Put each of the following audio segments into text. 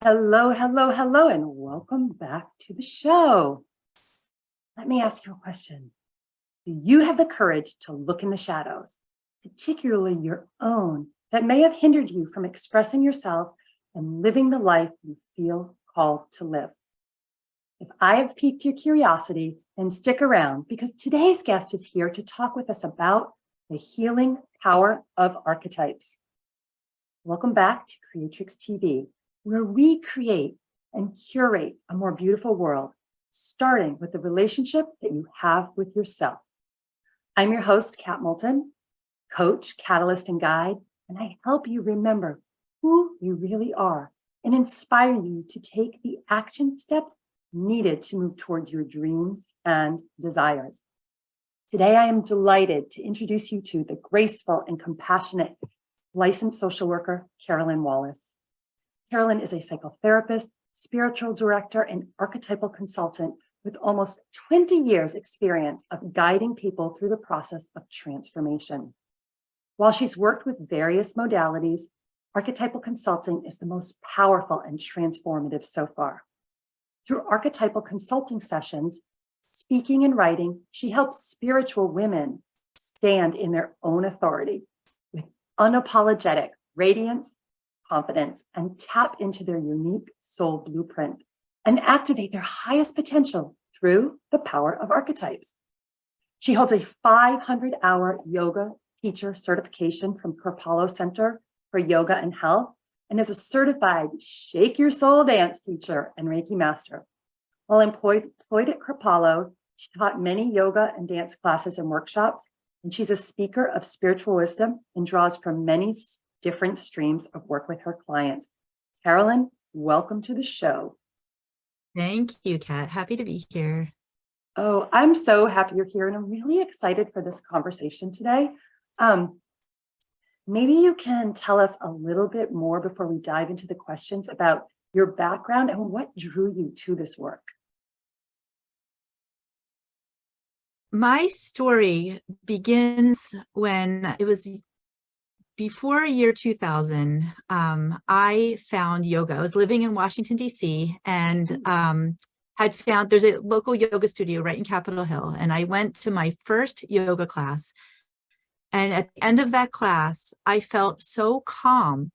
Hello, hello, hello, and welcome back to the show. Let me ask you a question. Do you have the courage to look in the shadows, particularly your own, that may have hindered you from expressing yourself and living the life you feel called to live? If I have piqued your curiosity, then stick around because today's guest is here to talk with us about the healing power of archetypes. Welcome back to Creatrix TV, where we create and curate a more beautiful world, starting with the relationship that you have with yourself. I'm your host, Kat Moulton, coach, catalyst, and guide, and I help you remember who you really are and inspire you to take the action steps needed to move towards your dreams and desires. Today, I am delighted to introduce you to the graceful and compassionate licensed social worker, Carolyn Wallace. Carolyn is a psychotherapist, spiritual director, and archetypal consultant with almost 20 years experience of guiding people through the process of transformation. While she's worked with various modalities, archetypal consulting is the most powerful and transformative so far. Through archetypal consulting sessions, speaking and writing, she helps spiritual women stand in their own authority with unapologetic radiance, confidence, and tap into their unique soul blueprint and activate their highest potential through the power of archetypes. She holds a 500-hour yoga teacher certification from Kripalu Center for Yoga and Health and is a certified Shake Your Soul dance teacher and Reiki master. While employed at Kripalu, she taught many yoga and dance classes and workshops, and she's a speaker of spiritual wisdom and draws from many different streams of work with her clients. Carolyn, welcome to the show. Thank you, Kat. Happy to be here. Oh, I'm so happy you're here, and I'm really excited for this conversation today. Maybe you can tell us a little bit more before we dive into the questions about your background and what drew you to this work. My story begins when it was before year 2000. I found yoga. I was living in Washington, D.C. and had found there's a local yoga studio right in Capitol Hill. And I went to my first yoga class. And at the end of that class, I felt so calm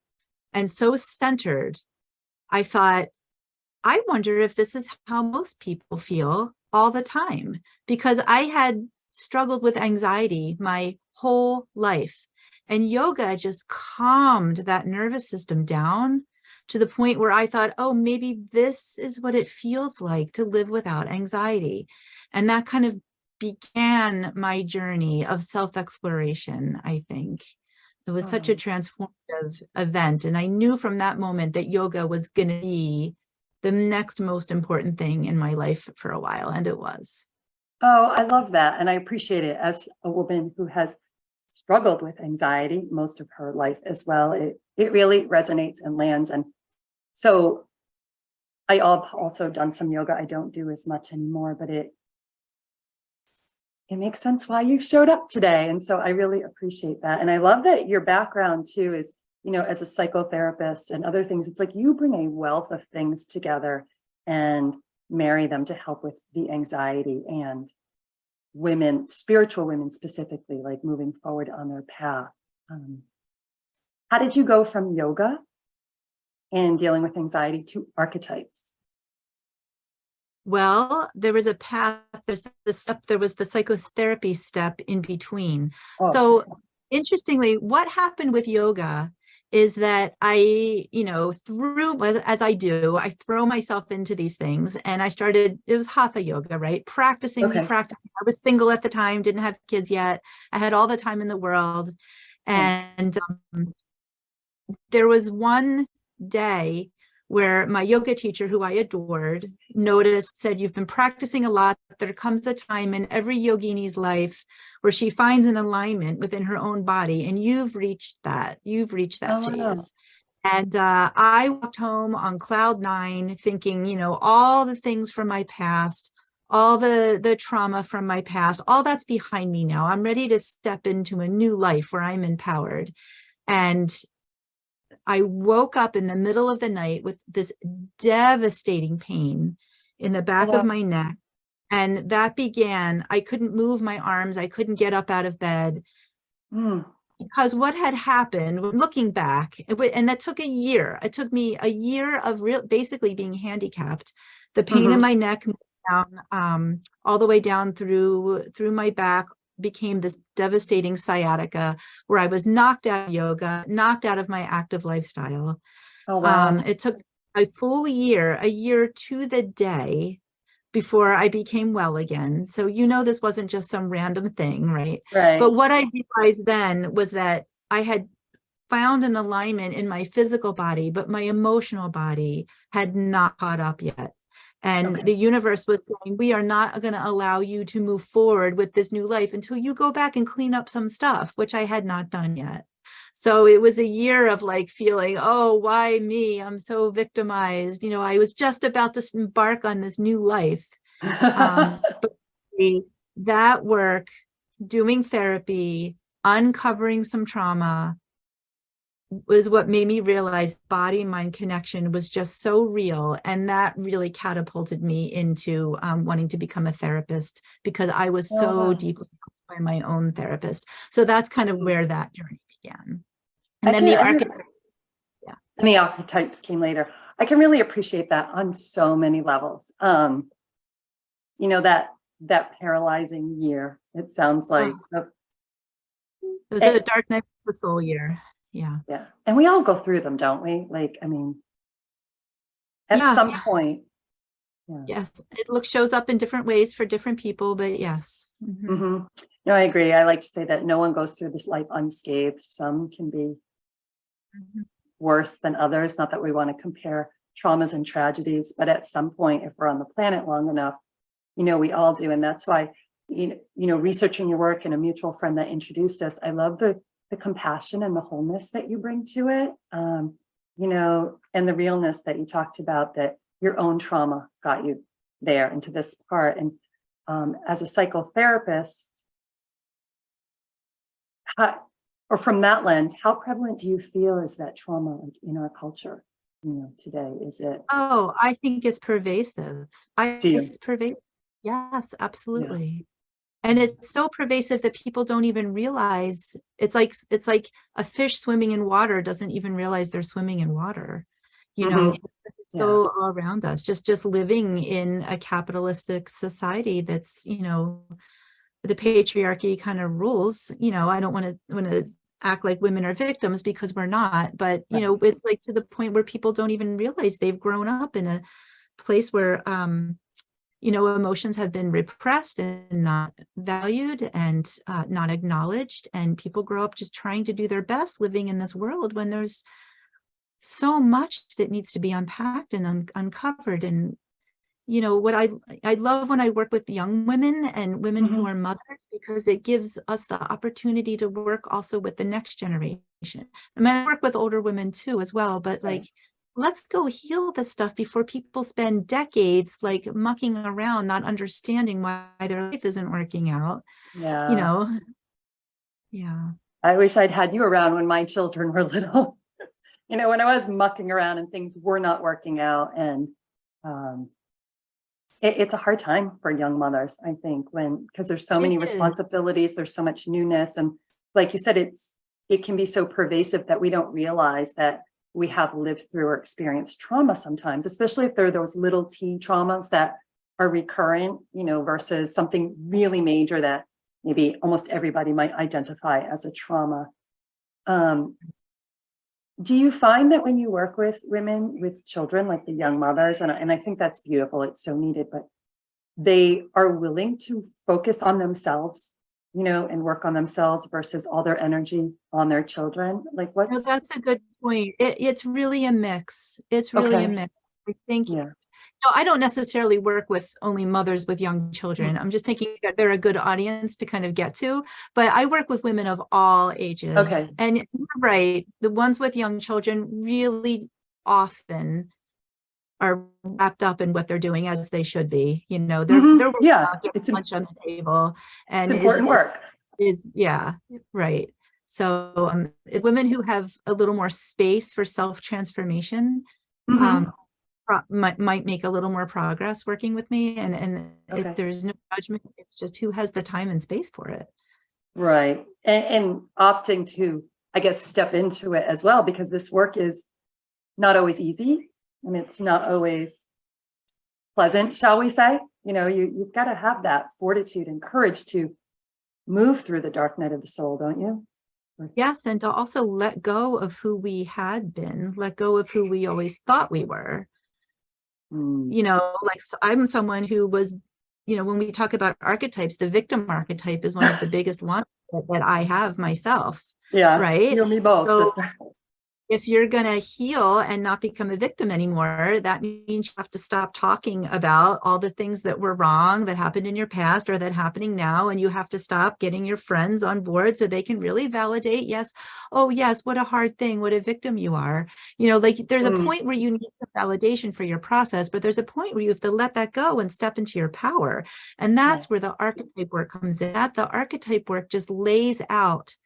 and so centered. I thought, I wonder if this is how most people feel all the time, because I had struggled with anxiety my whole life. And yoga just calmed that nervous system down to the point where I thought, oh, maybe this is what it feels like to live without anxiety. And that kind of began my journey of self-exploration, I think. It was such a transformative event. And I knew from that moment that yoga was going to be the next most important thing in my life for a while. And it was. Oh, I love that. And I appreciate it as a woman who has struggled with anxiety most of her life as well. It really resonates and lands. And so I have also done some yoga. I don't do as much anymore, but it makes sense why you showed up today. And so I really appreciate that. And I love that your background too is, as a psychotherapist and other things, it's like you bring a wealth of things together and marry them to help with the anxiety and women, spiritual women specifically, like moving forward on their path. How did you go from yoga and dealing with anxiety to archetypes? Well, there was a path, there was the psychotherapy step in between. So interestingly, what happened with yoga is that I, as I do, I throw myself into these things, and I started, it was hatha yoga, right? Practicing. I was single at the time, didn't have kids yet. I had all the time in the world. And there was one day where my yoga teacher, who I adored, said, you've been practicing a lot. There comes a time in every yogini's life where she finds an alignment within her own body. And you've reached that. Phase. Wow. And I walked home on cloud 9 thinking, all the things from my past, all the trauma from my past, all that's behind me now. I'm ready to step into a new life where I'm empowered. And I woke up in the middle of the night with this devastating pain in the back of my neck. And that began, I couldn't move my arms. I couldn't get up out of bed. Because what had happened, looking back, and that took a year. It took me a year of basically being handicapped. The pain in my neck down, all the way down through my back, became this devastating sciatica, where I was knocked out of yoga, knocked out of my active lifestyle. Oh, wow. It took a full year, a year to the day, before I became well again. So, this wasn't just some random thing, right? Right. But what I realized then was that I had found an alignment in my physical body, but my emotional body had not caught up yet. And the universe was saying, we are not going to allow you to move forward with this new life until you go back and clean up some stuff, which I had not done yet. So it was a year of like feeling, oh, why me? I'm so victimized. I was just about to embark on this new life. But that work, doing therapy, uncovering some trauma, was what made me realize body-mind connection was just so real. And that really catapulted me into wanting to become a therapist, because I was so deeply by my own therapist. So that's kind of where that journey began. And then the archetypes came later. I can really appreciate that on so many levels. That paralyzing year, it sounds like. It was a dark night of the soul year. Yeah. Yeah. And we all go through them, don't we? At some point. Yeah. Yes. It shows up in different ways for different people, but yes. No, I agree. I like to say that no one goes through this life unscathed. Some can be worse than others. Not that we want to compare traumas and tragedies, but at some point, if we're on the planet long enough, we all do. And that's why, researching your work and a mutual friend that introduced us, I love the compassion and the wholeness that you bring to it, and the realness that you talked about, that your own trauma got you there into this part. And as a psychotherapist, or from that lens, how prevalent do you feel is that trauma in our culture, today? Is it? Oh, I think it's pervasive. It's pervasive. Yes, absolutely. And it's so pervasive that people don't even realize. It's like a fish swimming in water doesn't even realize they're swimming in water. It's so all around us, just living in a capitalistic society that's, the patriarchy kind of rules. I don't want to act like women are victims, because we're not, but it's like to the point where people don't even realize they've grown up in a place where emotions have been repressed and not valued and not acknowledged. And people grow up just trying to do their best living in this world, when there's so much that needs to be unpacked and uncovered. And, what I love when I work with young women and women who are mothers, because it gives us the opportunity to work also with the next generation. I work with older women too, as well, but let's go heal this stuff before people spend decades mucking around, not understanding why their life isn't working out. Yeah. I wish I'd had you around when my children were little. When I was mucking around and things were not working out. And it's a hard time for young mothers, I think, because there's so many responsibilities, there's so much newness. And like you said, it can be so pervasive that we don't realize that we have lived through or experienced trauma sometimes, especially if there are those little t traumas that are recurrent, versus something really major that maybe almost everybody might identify as a trauma. Do you find that when you work with women with children, like the young mothers, and I think that's beautiful, it's so needed, but they are willing to focus on themselves, and work on themselves versus all their energy on their children? That's a good point. It's really a mix. It's really a mix. I think, I don't necessarily work with only mothers with young children. I'm just thinking that they're a good audience to kind of get to, but I work with women of all ages. And you're right, the ones with young children really often are wrapped up in what they're doing, as they should be. They're it's lunch on the table, and it's important work. Right. So women who have a little more space for self-transformation Mhm. might make a little more progress working with me. And Okay. there's no judgment. It's just who has the time and space for it. Right. And opting to, I guess, step into it as well, because this work is not always easy and it's not always pleasant, shall we say? You've got to have that fortitude and courage to move through the dark night of the soul, don't you? Yes, and to also let go of who we had been, let go of who we always thought we were. Mm. Like I'm someone who was, when we talk about archetypes, the victim archetype is one of the biggest ones that I have myself, Yeah. right? You and me both, So sister. if you're going to heal and not become a victim anymore, that means you have to stop talking about all the things that were wrong that happened in your past or that happening now. And you have to stop getting your friends on board so they can really validate, yes, oh, yes, what a hard thing, what a victim you are. Like there's a point where you need some validation for your process, but there's a point where you have to let that go and step into your power. And that's where the archetype work comes in. The archetype work just lays out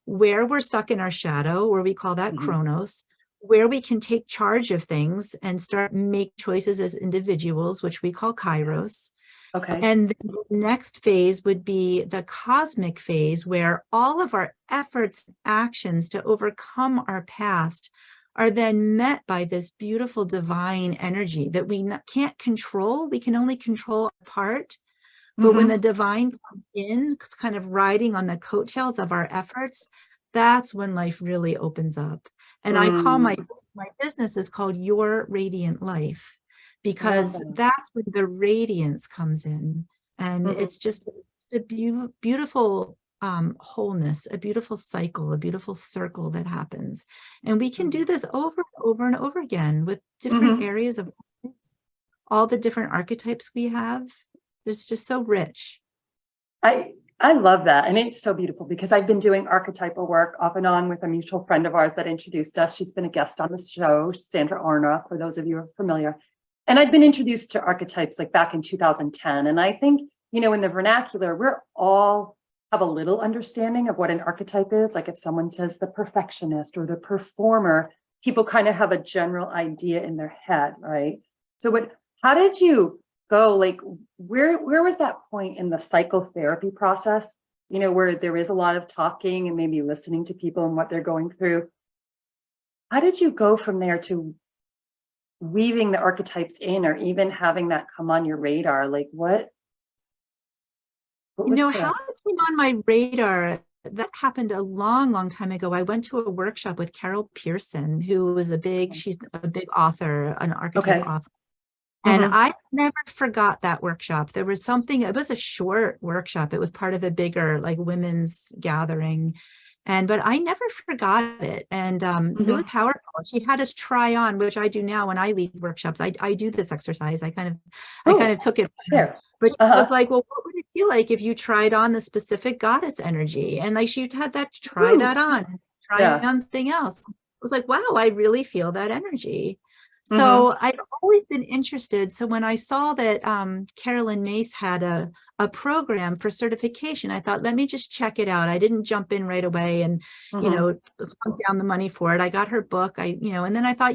where we're stuck in our shadow, where we call that Mhm. Chronos, where we can take charge of things and start make choices as individuals, which we call Kairos. Okay. And then the next phase would be the cosmic phase, where all of our efforts and actions to overcome our past are then met by this beautiful divine energy that we can't control. We can only control our part. But when the Mhm. divine comes in, kind of riding on the coattails of our efforts, that's when life really opens up. And I call my Mm. business is called Your Radiant Life, I love because that. that's when the radiance comes in. And Mhm. it's just a beautiful wholeness, a beautiful cycle, a beautiful circle that happens. And we can do this over and over and over again with different Mhm. areas of life, all the different archetypes we have. It's just so rich. I love that. And it's so beautiful because I've been doing archetypal work off and on with a mutual friend of ours that introduced us. She's been a guest on the show, Sandra Arna, for those of you who are familiar. And I've been introduced to archetypes like back in 2010. And I think, in the vernacular, we're all have a little understanding of what an archetype is. Like if someone says the perfectionist or the performer, people kind of have a general idea in their head, right? So how did you go, like where was that point in the psychotherapy process, where there is a lot of talking and maybe listening to people and what they're going through? How did you go from there to weaving the archetypes in, or even having that come on your radar? Like what was How the it came on my radar, that happened a long, long time ago. I went to a workshop with Carol Pearson, who was she's a big author, an archetype okay. author. And Hmm. I never forgot that workshop. There was something, it was a short workshop. It was part of a bigger like women's gathering. But I never forgot it. And it was Hmm. powerful. She had us try on, which I do now when I lead workshops. I do this exercise. I kind of Oh, took it from her. share. But she was Uh-huh. like, well, what would it feel like if you tried on the specific goddess energy? And like she had that try that Ooh. on, try Yeah. on something else. I was like, wow, I really feel that energy. Hmm. So I've always been interested. So when I saw that Carolyn Mace had a program for certification, I thought, let me just check it out. I didn't jump in right away and, Hmm. pump down the money for it. I got her book. And then I thought,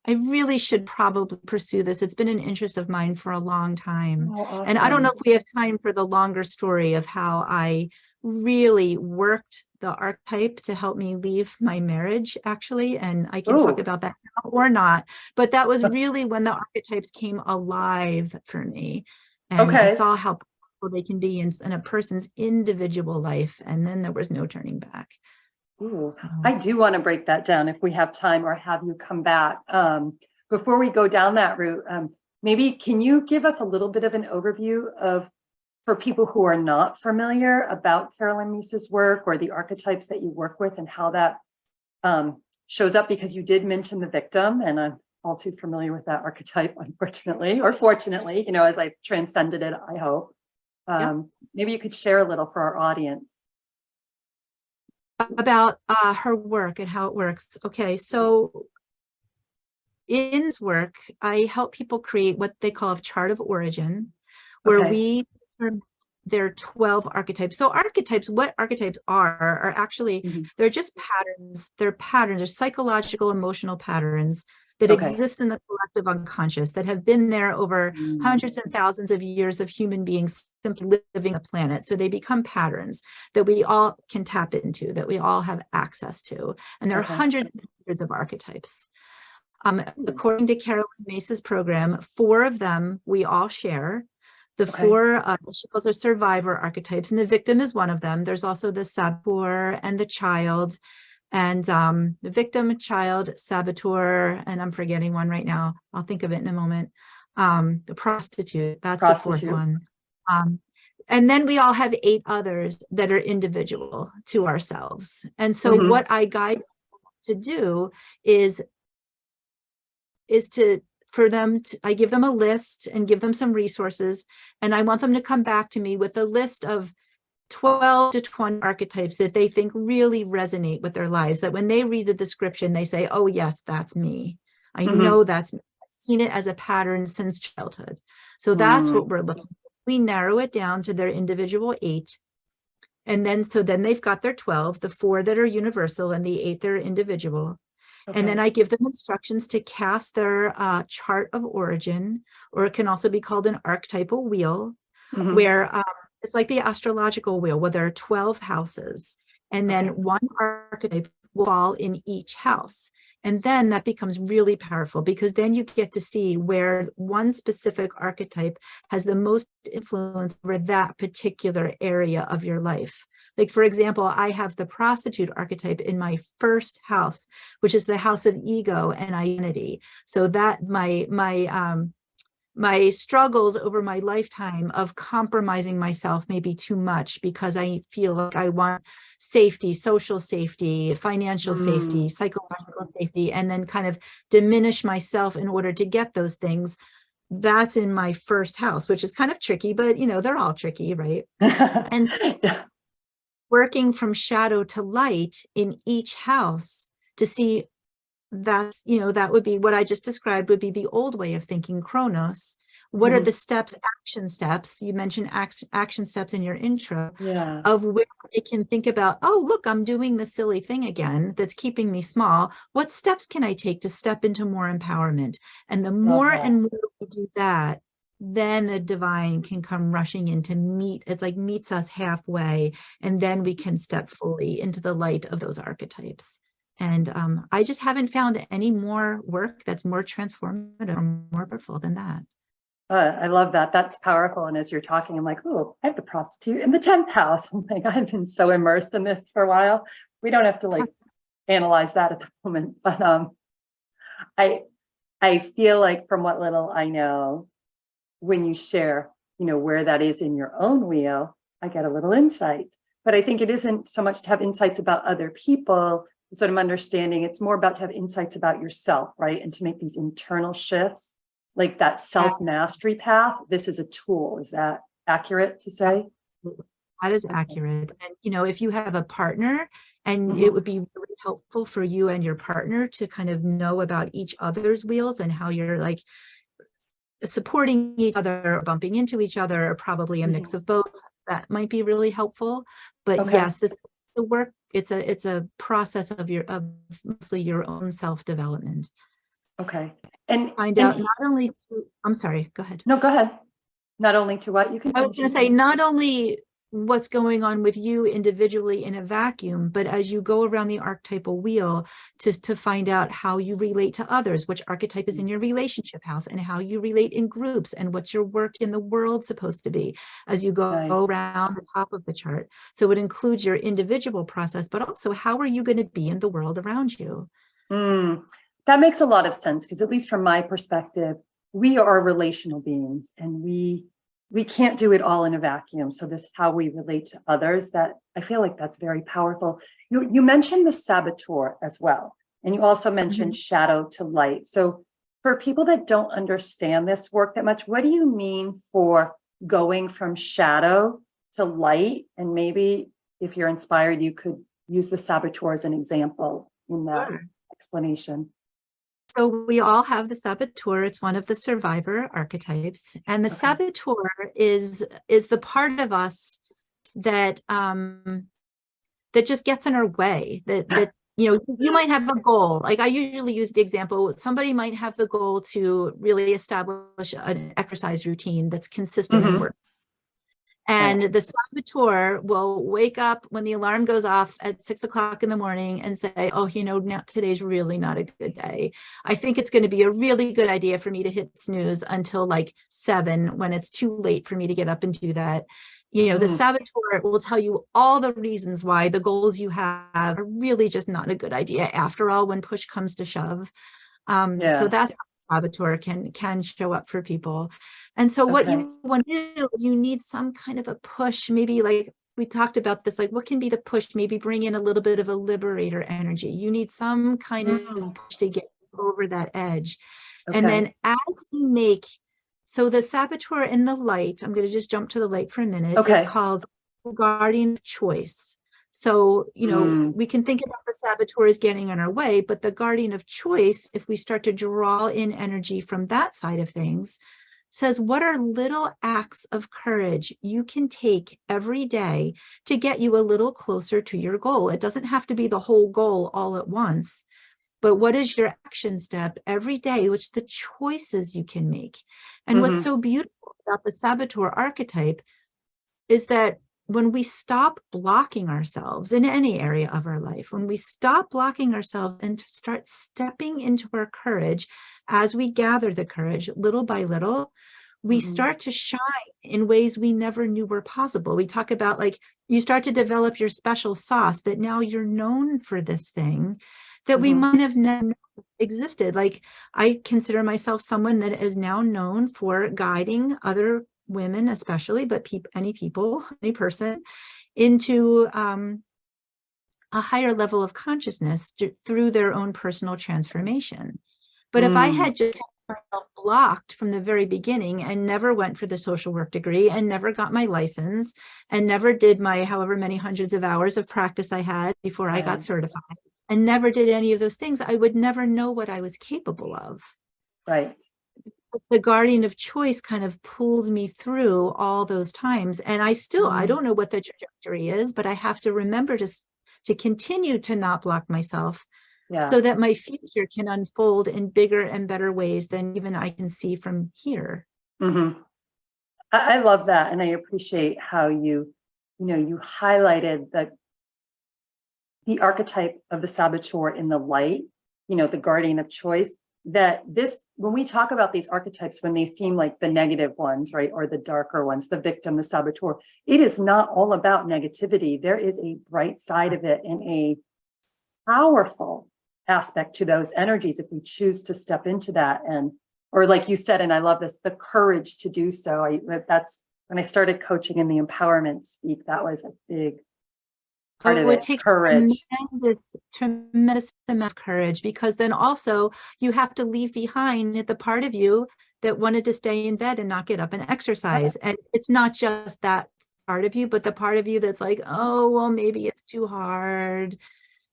I really should probably pursue this. It's been an interest of mine for a long time. Oh, And I don't know awesome. if we have time for the longer story of how I really worked the archetype to help me leave my marriage, actually. And I can talk Ooh. about that now or not. But that was really when the archetypes came alive for me. And I Okay. saw how powerful they can be in a person's individual life. And then there was no turning back. Ooh, So. I do want to break that down if we have time, or have you come back. Before we go down that route, maybe can you give us a little bit of an overview for people who are not familiar about Carolyn Meese's work or the archetypes that you work with and how that shows up? Because you did mention the victim, and I'm all too familiar with that archetype, unfortunately, or fortunately, as I've transcended it, I hope. Yeah. Maybe you could share a little for our audience. About her work and how it works. Okay, so in this work, I help people create what they call a chart of origin, where Okay. we there are 12 archetypes. So archetypes, what archetypes are actually, they're just patterns. They're patterns, they're psychological, emotional patterns that Okay. exist in the collective unconscious that have been there over hundreds and thousands of years of human beings simply living the planet. So they become patterns that we all can tap into, that we all have access to. And there are hundreds and hundreds of archetypes. According to Carolyn Mace's program, 4 of them we all share. The 4, she calls are survivor archetypes, and the victim is one of them. There's also the saboteur and the child, and the victim, child, saboteur, and I'm forgetting one right now. I'll think of it in a moment. The prostitute, that's the 4th one. And then we all have 8 others that are individual to ourselves. And so what I guide to do is I give them a list and give them some resources, and I want them to come back to me with a list of 12 to 20 archetypes that they think really resonate with their lives, that when they read the description, they say, oh yes, that's me. I know that's me. I've seen it as a pattern since childhood. So that's what we're looking for. We narrow it down to their individual 8. And then, so then they've got their 12, the 4 that are universal and the 8 that are individual. And then I give them instructions to cast their chart of origin, or it can also be called an archetypal wheel, where it's like the astrological wheel, where there are 12 houses, and then one archetype will fall in each house. And then that becomes really powerful, because then you get to see where one specific archetype has the most influence over that particular area of your life. Like, for example, I have the prostitute archetype in my 1st house, which is the house of ego and identity. So that my struggles over my lifetime of compromising myself may be too much, because I feel like I want safety, social safety, financial safety, psychological safety, and then kind of diminish myself in order to get those things. That's in my 1st house, which is kind of tricky, but you know, they're all tricky, right? And so working from shadow to light in each house to see that's, you know, that would be what I just described, would be the old way of thinking, Chronos. What are the steps, action steps? You mentioned action steps in your intro, of where they can think about, oh, look, I'm doing the silly thing again that's keeping me small. What steps can I take to step into more empowerment? And the more and more we do that, then the divine can come rushing in to meet. It's like meets us halfway, and then we can step fully into the light of those archetypes. And I just haven't found any more work that's more transformative or more powerful than that. I love that. That's powerful. And as you're talking, I'm like, oh, I have the prostitute in the 10th house. I'm like, I've been so immersed in this for a while. We don't have to like analyze that at the moment. But I feel like, from what little I know, when you share, you know, where that is in your own wheel, I get a little insight. But I think it isn't so much to have insights about other people, sort of understanding. It's more about to have insights about yourself, right? And to make these internal shifts, like that self-mastery path. This is a tool. Is that accurate to say? Absolutely. That is accurate. And, you know, if you have a partner, and it would be really helpful for you and your partner to kind of know about each other's wheels and how you're like supporting each other, or bumping into each other, or probably a mix of both. That might be really helpful. But yes, the work, it's a process of mostly your own self-development. Okay. And find out not only to, I'm sorry, go ahead. No, go ahead. Not only to what you can. I was going to say, not only what's going on with you individually in a vacuum, but as you go around the archetypal wheel to find out how you relate to others, which archetype is in your relationship house, and how you relate in groups, and what's your work in the world supposed to be as you go around the top of the chart. So it includes your individual process, but also how are you going to be in the world around you? That makes a lot of sense, because at least from my perspective, we are relational beings, and we can't do it all in a vacuum. So this, how we relate to others, that I feel like that's very powerful. You mentioned the saboteur as well, and you also mentioned shadow to light. So for people that don't understand this work that much, what do you mean for going from shadow to light? And maybe if you're inspired, you could use the saboteur as an example in that explanation. So we all have the Saboteur. It's one of the survivor archetypes. And the Okay. Saboteur is the part of us that that just gets in our way, that you might have a goal. Like I usually use the example, somebody might have the goal to really establish an exercise routine that's consistent and work. And the Saboteur will wake up when the alarm goes off at 6 o'clock in the morning and say, oh, now today's really not a good day. I think it's going to be a really good idea for me to hit snooze until like 7 when it's too late for me to get up and do that. The Saboteur will tell you all the reasons why the goals you have are really just not a good idea after all, when push comes to shove. So that's how Saboteur can show up for people. And so what you want to do is you need some kind of a push, maybe like we talked about this, like what can be the push, maybe bring in a little bit of a liberator energy. You need some kind of push to get over that edge. And then as you so the Saboteur in the light, I'm going to just jump to the light for a minute, is called guardian of choice. So, we can think about the Saboteur as getting in our way, but the guardian of choice, if we start to draw in energy from that side of things, says, what are little acts of courage you can take every day to get you a little closer to your goal? It doesn't have to be the whole goal all at once, but what is your action step every day, which the choices you can make? And what's so beautiful about the Saboteur archetype is that when we stop blocking ourselves in any area of our life, when we stop blocking ourselves and start stepping into our courage, as we gather the courage little by little, we start to shine in ways we never knew were possible. We talk about like, you start to develop your special sauce that now you're known for this thing that we might have never known existed. Like I consider myself someone that is now known for guiding other women, especially, but any person into a higher level of consciousness through their own personal transformation. But if I had just kept myself blocked from the very beginning and never went for the social work degree and never got my license and never did my however many hundreds of hours of practice I had before I got certified and never did any of those things, I would never know what I was capable of. Right. The guardian of choice kind of pulled me through all those times. And I don't know what the trajectory is, but I have to remember to continue to not block myself so that my future can unfold in bigger and better ways than even I can see from here. I love that. And I appreciate how you highlighted the archetype of the Saboteur in the light, the guardian of choice. That when we talk about these archetypes, when they seem like the negative ones, right, or the darker ones, the victim, the Saboteur, it is not all about negativity. There is a bright side of it and a powerful aspect to those energies if we choose to step into that. Or like you said, and I love this, the courage to do so. That's when I started coaching in the empowerment speak, that was a big part of it, courage. Tremendous amount of courage, because then also you have to leave behind the part of you that wanted to stay in bed and not get up and exercise. And it's not just that part of you, but the part of you that's like, oh, well, maybe it's too hard,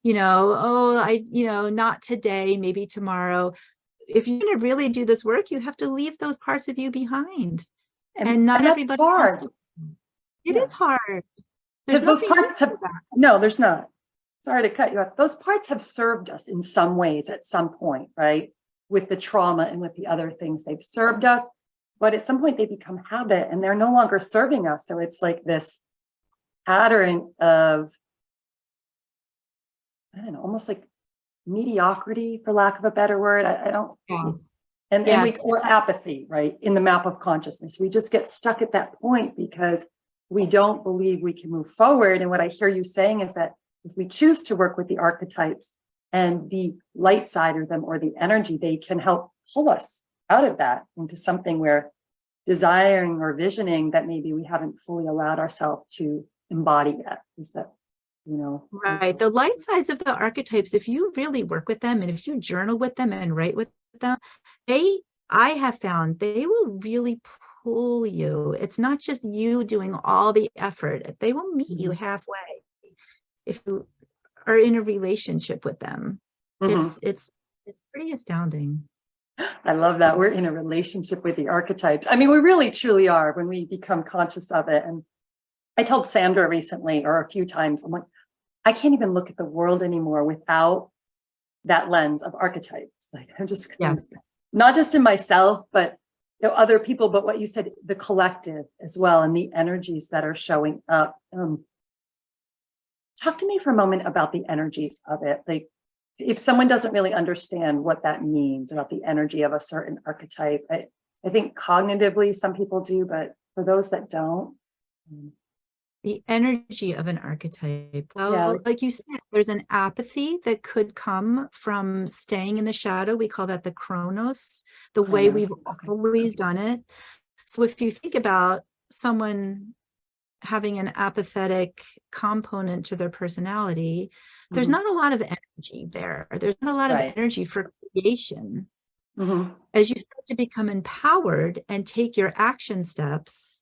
not today, maybe tomorrow. If you're going to really do this work, you have to leave those parts of you behind. And not everybody wants to. It is hard. Because those parts no, there's not. Sorry to cut you off. Those parts have served us in some ways at some point, right? With the trauma and with the other things, they've served us, but at some point they become habit and they're no longer serving us. So it's like this pattern of, I don't know, almost like mediocrity, for lack of a better word. I don't. Yes. Or apathy, right? In the map of consciousness. We just get stuck at that point because we don't believe we can move forward. And what I hear you saying is that if we choose to work with the archetypes and the light side of them or the energy, they can help pull us out of that into something we're desiring or visioning that maybe we haven't fully allowed ourselves to embody yet. Is that, Right. The light sides of the archetypes, if you really work with them and if you journal with them and write with them, I have found they will really pull you. It's not just you doing all the effort. They will meet you halfway if you are in a relationship with them. It's It's pretty astounding. I love that. We're in a relationship with the archetypes. I mean, we really truly are when we become conscious of it. And I told Sandra recently, or a few times, I'm like, I can't even look at the world anymore without that lens of archetypes. Like I'm just Yes. not just in myself, but other people, but what you said, the collective as well, and the energies that are showing up. Talk to me for a moment about the energies of it. Like if someone doesn't really understand what that means about the energy of a certain archetype, I think cognitively some people do, but for those that don't. The energy of an archetype. Well, Yeah. like you said, there's an apathy that could come from staying in the shadow. We call that the chronos, the way we've Okay. always done it. So if you think about someone having an apathetic component to their personality, there's Mhm. not a lot of energy there. There's not a lot of Right. energy for creation. Mhm. As you start to become empowered and take your action steps,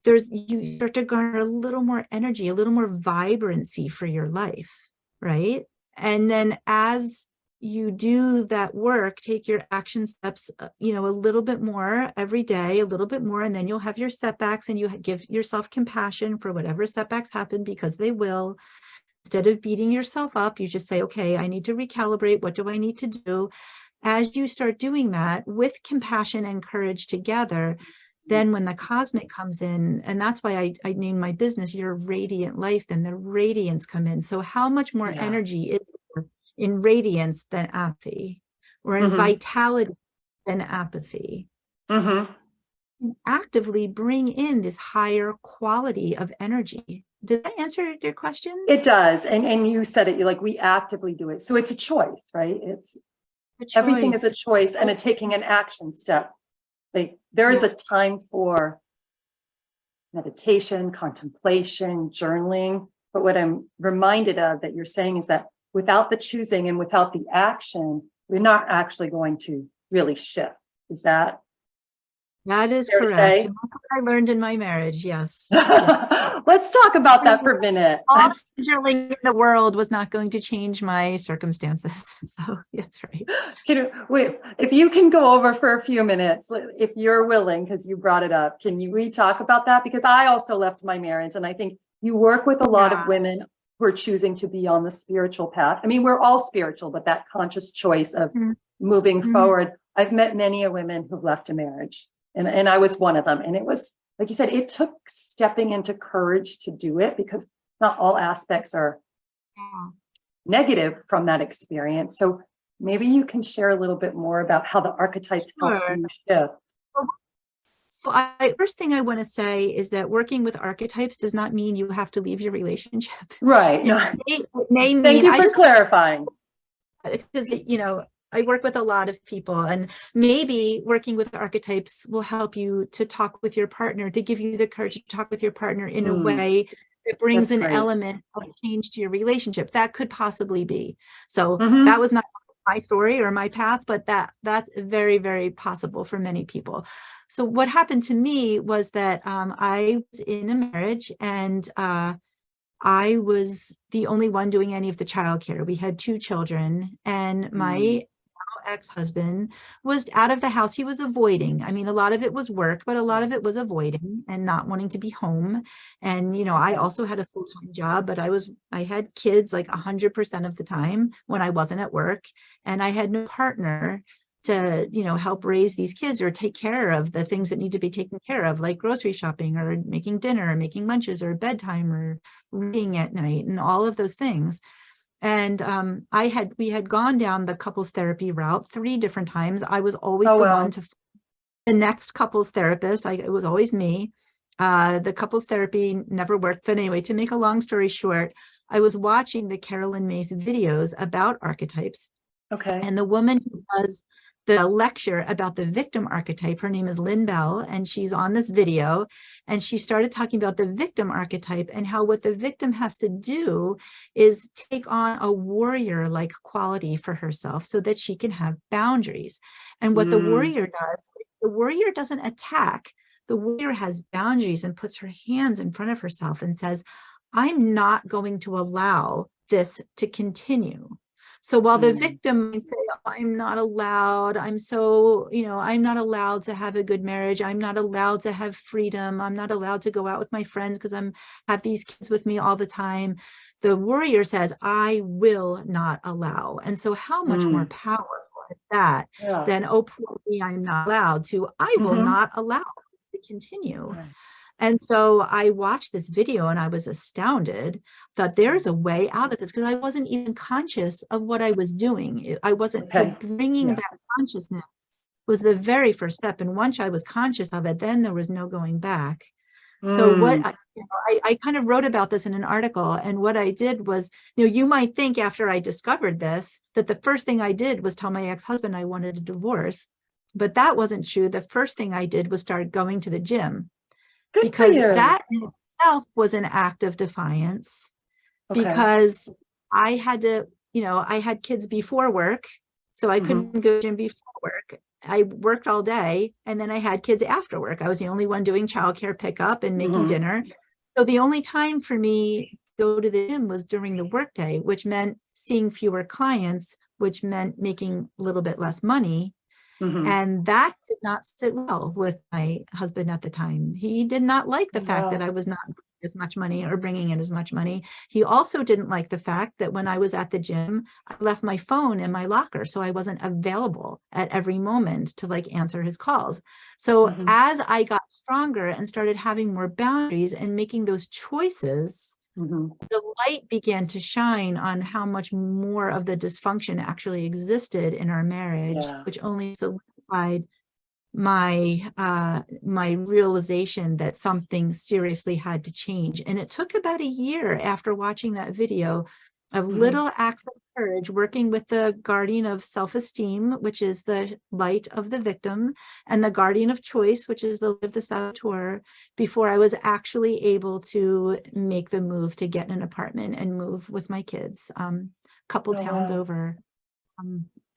you start to garner a little more energy, a little more vibrancy for your life, right? And then as you do that work, take your action steps, a little bit more every day, a little bit more, and then you'll have your setbacks and you give yourself compassion for whatever setbacks happen because they will. Instead of beating yourself up, you just say, okay, I need to recalibrate. What do I need to do? As you start doing that with compassion and courage together, then when the cosmic comes in, and that's why I named my business Your Radiant Life, then the radiance come in. So how much more energy is there in radiance than apathy, or in vitality than apathy? And actively bring in this higher quality of energy. Did that answer your question? It does. And you said it, you like, we actively do it. So it's a choice, right? It's everything is a choice and taking an action step. Like there is a time for meditation, contemplation, journaling. But what I'm reminded of that you're saying is that without the choosing and without the action, we're not actually going to really shift. Is that is fair to correct? say? And that's what I learned in my marriage. Yes. Let's talk about that for a minute. All the journaling in the world was not going to change my circumstances. So that's right. Wait, if you can go over for a few minutes, if you're willing, because you brought it up, we talk about that? Because I also left my marriage, and I think you work with a lot of women who are choosing to be on the spiritual path. I mean, we're all spiritual, but that conscious choice of moving forward. I've met many women who've left a marriage, and I was one of them. And it was, like you said, it took stepping into courage to do it, because not all aspects are negative from that experience. So maybe you can share a little bit more about how the archetypes help you shift. So first thing I want to say is that working with archetypes does not mean you have to leave your relationship. Right. No. Thank you for clarifying. Because, I work with a lot of people, and maybe working with archetypes will help you to talk with your partner, to give you the courage to talk with your partner in a way that brings an element of change to your relationship. That could possibly be. So that was not my story or my path, but that's very, very possible for many people. So what happened to me was that I was in a marriage, and I was the only one doing any of the childcare. We had 2 children, and my ex-husband was out of the house. He was avoiding. I mean, a lot of it was work, but a lot of it was avoiding and not wanting to be home. And, I also had a full-time job, but I had kids like 100% of the time when I wasn't at work. And I had no partner to, help raise these kids or take care of the things that need to be taken care of, like grocery shopping or making dinner or making lunches or bedtime or reading at night and all of those things. And we had gone down the couples therapy route 3 different times. I was always one to the next couples therapist. It was always me. The couples therapy never worked. But anyway, to make a long story short, I was watching the Carolyn Mays videos about archetypes. Okay. And the woman who does the lecture about the victim archetype, her name is Lynn Bell, and she's on this video, and she started talking about the victim archetype and how what the victim has to do is take on a warrior-like quality for herself so that she can have boundaries. And what the warrior does, the warrior doesn't attack. The warrior has boundaries and puts her hands in front of herself and says, I'm not going to allow this to continue. So while the victim might say, "Oh, I'm not allowed, I'm so, I'm not allowed to have a good marriage. I'm not allowed to have freedom. I'm not allowed to go out with my friends because have these kids with me all the time." The warrior says, "I will not allow." And so how much more powerful is that Yeah. than, "Oh, poor me, I'm not allowed," to "I will not allow this to continue." Right. And so I watched this video and I was astounded that there's a way out of this, because I wasn't even conscious of what I was doing. I wasn't. So Okay. bringing that consciousness was the very first step. And once I was conscious of it, then there was no going back. So what I kind of wrote about this in an article, and what I did was, you might think after I discovered this, that the first thing I did was tell my ex-husband I wanted a divorce, but that wasn't true. The first thing I did was start going to the gym. Good for Because you. that in itself was an act of defiance, Okay. because I had to, I had kids before work, so I couldn't go to the gym before work. I worked all day, and then I had kids after work. I was the only one doing childcare pickup and making dinner. So the only time for me to go to the gym was during the workday, which meant seeing fewer clients, which meant making a little bit less money. And that did not sit well with my husband at the time. He did not like the fact that I was not making as much money or bringing in as much money. He also didn't like the fact that when I was at the gym, I left my phone in my locker, so I wasn't available at every moment to answer his calls. So as I got stronger and started having more boundaries and making those choices, the light began to shine on how much more of the dysfunction actually existed in our marriage, which only solidified my realization that something seriously had to change. And it took about a year after watching that video of little acts of courage, working with the guardian of self-esteem, which is the light of the victim, and the guardian of choice, which is the light of the saboteur, before I was actually able to make the move to get an apartment and move with my kids, couple towns over.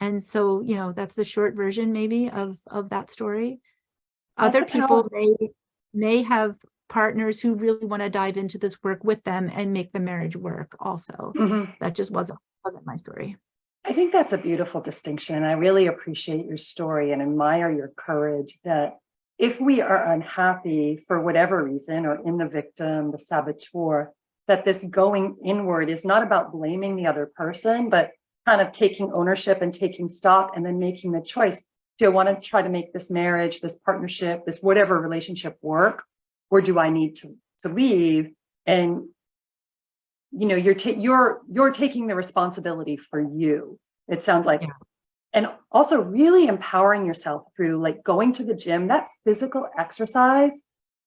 And so, that's the short version maybe of that story. Other people may have partners who really want to dive into this work with them and make the marriage work also. That just wasn't my story. I think that's a beautiful distinction. I really appreciate your story and admire your courage that if we are unhappy for whatever reason, or in the victim, the saboteur, that this going inward is not about blaming the other person, but kind of taking ownership and taking stock and then making the choice. Do I want to try to make this marriage, this partnership, this whatever relationship work, or do I need to leave? And you're taking the responsibility for you. It sounds like, and also really empowering yourself through going to the gym. That physical exercise,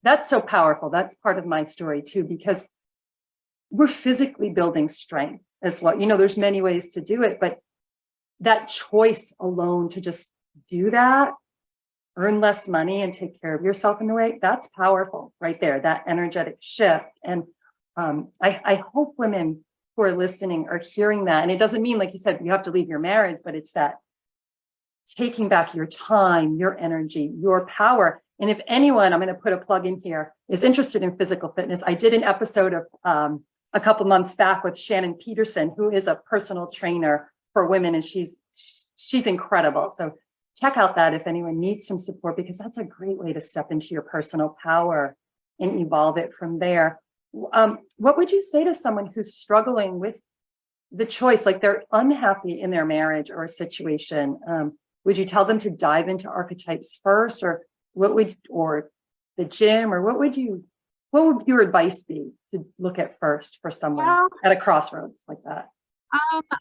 that's so powerful. That's part of my story too, because we're physically building strength as well. There's many ways to do it, but that choice alone to just do that, earn less money and take care of yourself in a way, that's powerful right there, that energetic shift. And I hope women who are listening are hearing that. And it doesn't mean, like you said, you have to leave your marriage, but it's that taking back your time, your energy, your power. And if anyone, I'm going to put a plug in here, is interested in physical fitness, I did an episode of a couple months back with Shannon Peterson, who is a personal trainer for women, and she's incredible. So check out that if anyone needs some support, because that's a great way to step into your personal power and evolve it from there. What would you say to someone who's struggling with the choice, like they're unhappy in their marriage or a situation? Would you tell them to dive into archetypes first, or the gym, or what would your advice be to look at first for someone at a crossroads like that?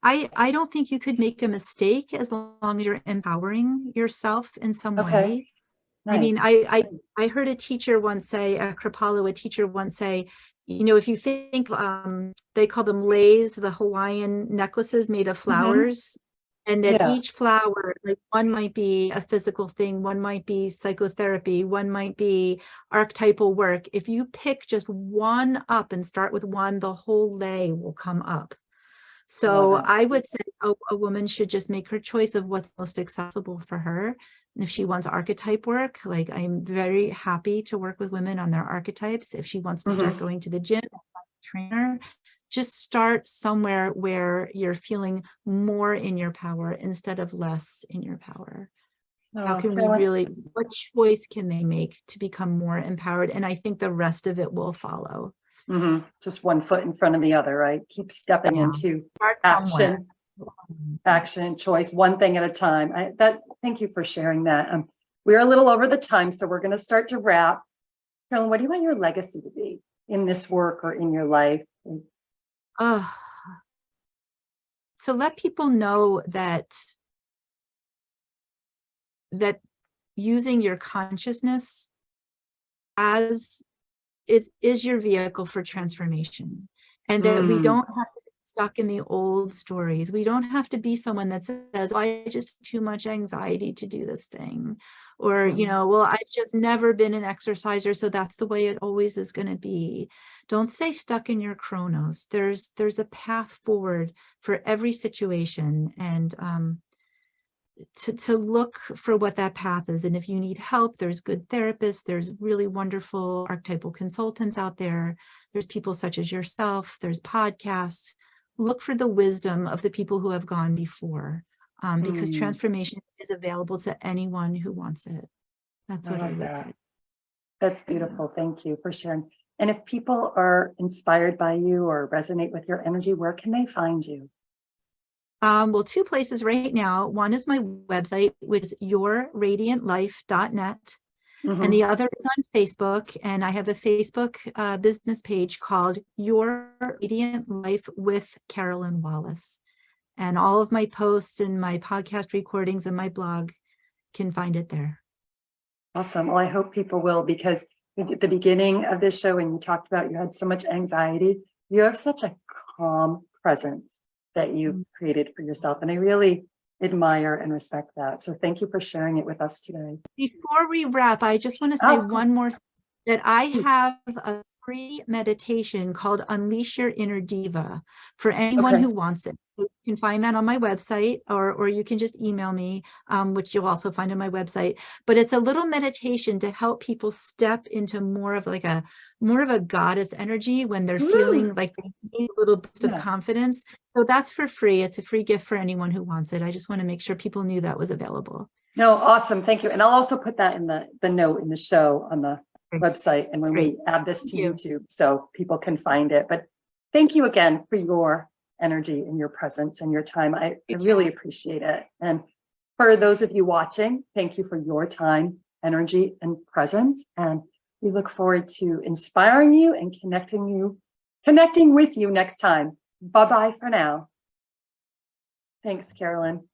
I don't think you could make a mistake as long as you're empowering yourself in some way. Nice. I mean, I heard a teacher once say, a teacher once say, if you think, they call them leis, the Hawaiian necklaces made of flowers, and that each flower, one might be a physical thing, one might be psychotherapy, one might be archetypal work. If you pick just one up and start with one, the whole lei will come up. So I would say a woman should just make her choice of what's most accessible for her. If she wants archetype work, I'm very happy to work with women on their archetypes. If she wants to start going to the gym, trainer, just start somewhere where you're feeling more in your power instead of less in your power. How can we Carolyn, really, what choice can they make to become more empowered? And I think the rest of it will follow. just one foot in front of the other, right? Keep stepping into Start action, somewhere. action and choice, one thing at a time. Thank you for sharing that. We're a little over the time, so we're going to start to wrap. Carolyn, what do you want your legacy to be in this work or in your life? To let people know that using your consciousness as is your vehicle for transformation, and that we don't have to be stuck in the old stories. We don't have to be someone that says, oh, I just have too much anxiety to do this thing, or you know, well, I've just never been an exerciser, so that's the way it always is going to be. Don't stay stuck in your chronos. There's a path forward for every situation, and to look for what that path is. And if you need help, there's good therapists, there's really wonderful archetypal consultants out there. There's people such as yourself, there's podcasts. Look for the wisdom of the people who have gone before, because transformation is available to anyone who wants it. That's what I would say. That's beautiful. Thank you for sharing. And if people are inspired by you or resonate with your energy, where can they find you? Well, two places right now. One is my website, which is yourradiantlife.net. And the other is on Facebook. And I have a Facebook business page called Your Radiant Life with Carolyn Wallace. And all of my posts and my podcast recordings and my blog can find it there. Awesome. Well, I hope people will, because at the beginning of this show, when you talked about you had so much anxiety, you have such a calm presence that you've created for yourself. And I really admire and respect that. So thank you for sharing it with us today. Before we wrap, I just want to say one more thing, that I have a free meditation called Unleash Your Inner Diva for anyone who wants it. You can find that on my website, or you can just email me, which you'll also find on my website. But it's a little meditation to help people step into more of a goddess energy when they're feeling like they need a little boost of confidence. So that's for free. It's a free gift for anyone who wants it. I just want to make sure people knew that was available. No, awesome. Thank you. And I'll also put that in the note in the show on the website, and when we add this to YouTube, so people can find it. But thank you again for your energy and your presence and your time. I really appreciate it. And for those of you watching, thank you for your time, energy, and presence. And we look forward to inspiring you and connecting with you next time. Bye-bye for now. Thanks, Carolyn.